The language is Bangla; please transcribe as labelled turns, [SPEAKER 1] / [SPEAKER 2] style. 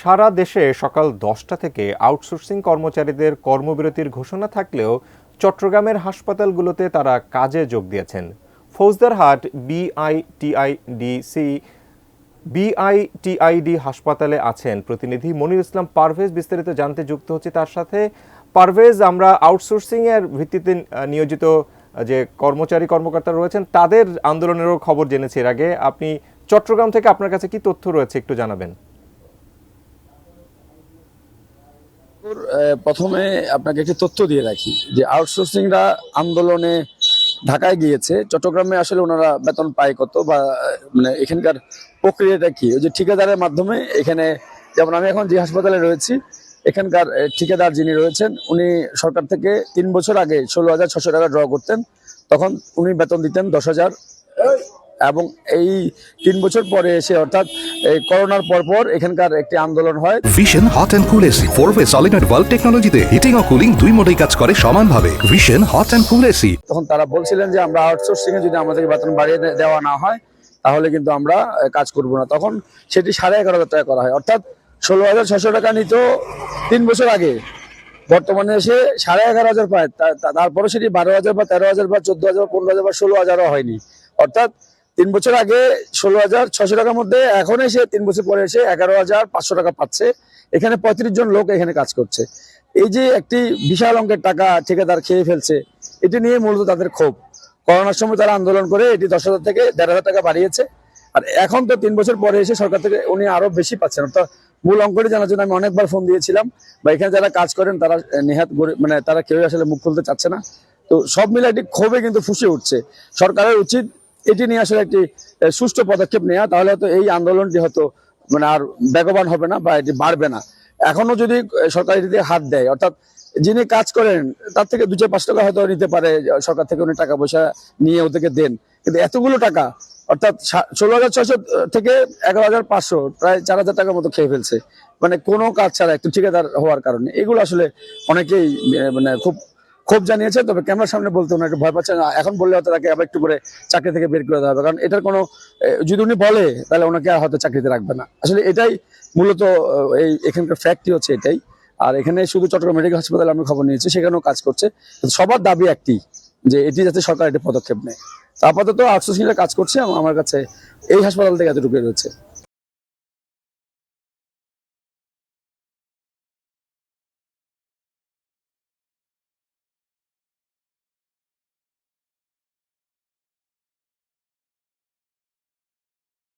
[SPEAKER 1] সারা দেশে সকাল 10টা থেকে আউটসোর্সিং কর্মচারীদের কর্মবিরতির ঘোষণা থাকলেও চট্টগ্রামের হাসপাতালগুলোতে তারা কাজে যোগ দিয়েছেন। ফৌজদারহাট বিআইটিআইডি হাসপাতালে আছেন প্রতিনিধি মনির ইসলাম পারভেজ। বিস্তারিত জানতে যুক্ত হচ্ছে তার সাথে। পারভেজ, আমরা আউটসোর্সিং এর ভিত্তিতে নিয়োজিত যে কর্মচারী-কর্মকর্তা রয়েছেন তাদের আন্দোলনেরও খবর জেনেছি এর আগে। আপনি চট্টগ্রাম থেকে আপনার কাছে কি তথ্য রয়েছে একটু জানাবেন।
[SPEAKER 2] প্রথমে আপনাকে একটি তথ্য দিয়ে রাখি যে আউটসোর্সিংরা আন্দোলনে ঢাকায় গিয়েছে। চট্টগ্রামে আসলে ওনারা বেতন পায় কত বা মানে এখানকার প্রক্রিয়াটা কি, ওই যে ঠিকাদারের মাধ্যমে এখানে, যেমন আমি এখন যে হাসপাতালে রয়েছি এখানকার ঠিকাদার যিনি রয়েছেন উনি সরকার থেকে 3 বছর আগে 16,600 টাকা ড্র করতেন, তখন উনি বেতন দিতেন 10,000, এবং এই 3 বছর পরে এসে অর্থাৎ এই করোনার পর এখানকার একটি আন্দোলন হয়।
[SPEAKER 3] Vision hot and cool AC 4-ওয়ে সলিনয়েড ভালভ টেকনোলজিতে হিটিং ও কুলিং দুই মোডেই কাজ করে সমানভাবে। Vision hot and cool AC.
[SPEAKER 2] তখন তারা বলছিলেন যে আমরা আউটসোর্সিং এ যদি আমাদের বেতন বাড়িয়ে দেওয়া না হয় তাহলে কিন্তু আমরা কাজ করব না। তখন সেটি 11,500 টাকা করা হয়, অর্থাৎ 16,600 টাকা নিত 3 বছর আগে, বর্তমানে এসে 11,500 পায়। তারপরে সেটি 12,000 বা 13,000 বা 14,000 15,000 বা 16,000ও হয়নি। অর্থাৎ 3 বছর আগে 16,600 টাকার মধ্যে এখন এসে 3 বছর পরে এসে 11,500 টাকা পাচ্ছে। এখানে 35 জন লোক এখানে কাজ করছে। এই যে একটি বিশাল অঙ্কের টাকা ঠিকাদার খেয়ে ফেলছে, এটি নিয়ে মূলত তাদের ক্ষোভ। করোনার সময় তারা আন্দোলন করে এটি 10,000 থেকে 1,500 টাকা বাড়িয়েছে, আর এখন তো 3 বছর পরে এসে সরকার থেকে উনি আরো বেশি পাচ্ছেন। অর্থাৎ মূল অঙ্কটি জানার জন্য আমি অনেকবার ফোন দিয়েছিলাম, বা এখানে যারা কাজ করেন তারা নেহাত মানে তারা কেউ আসলে মুখ খুলতে চাচ্ছে না। তো সব মিলে একটি ক্ষোভে কিন্তু ফুসে উঠছে। সরকারের উচিত এটি নিয়ে আসলে একটি সুষ্ঠু পদক্ষেপ নেওয়া, তাহলে হয়তো এই আন্দোলনটি হয়তো মানে আর বেগবান হবে না বা এটি বাড়বে না। এখনো যদি সরকার এটিতে হাত দেয়, অর্থাৎ যিনি কাজ করেন তার থেকে 2-5 টাকা হয়তো নিতে পারে সরকার থেকে, উনি টাকা পয়সা নিয়ে ওদেরকে দেন, কিন্তু এতগুলো টাকা অর্থাৎ 16,600 থেকে 11,500 প্রায় 4,000 টাকার মতো খেয়ে ফেলছে, মানে কোনো কাজ ছাড়া একটু ঠিকাদার হওয়ার কারণে। এগুলো আসলে অনেকেই মানে খুব ক্ষোভ জানিয়েছে। তবে ক্যামেরার সামনে বলতে উনি একটু ভয় পাচ্ছেন, এখন বললে হয়তো তাকে আবার একটু করে চাকরি থেকে বের করে দেওয়া হবে, কারণ এটার কোনো যদি উনি বলে তাহলে ওনাকে হয়তো চাকরিতে রাখবে না। আসলে এটাই মূলত এই এখানকার ফ্যাক্টই হচ্ছে এটাই। আর এখানে শুধু চট্টগ্রাম মেডিকেল হাসপাতালে আমি খবর নিয়েছি, সেখানেও কাজ করছে। সবার দাবি একটি, যে এটি যাতে সরকার এটি পদক্ষেপ নেয়। আপাতত আউটসোর্সিং কাজ করছে, আমার কাছে এই হাসপাতাল থেকে এতটুকু রয়েছে।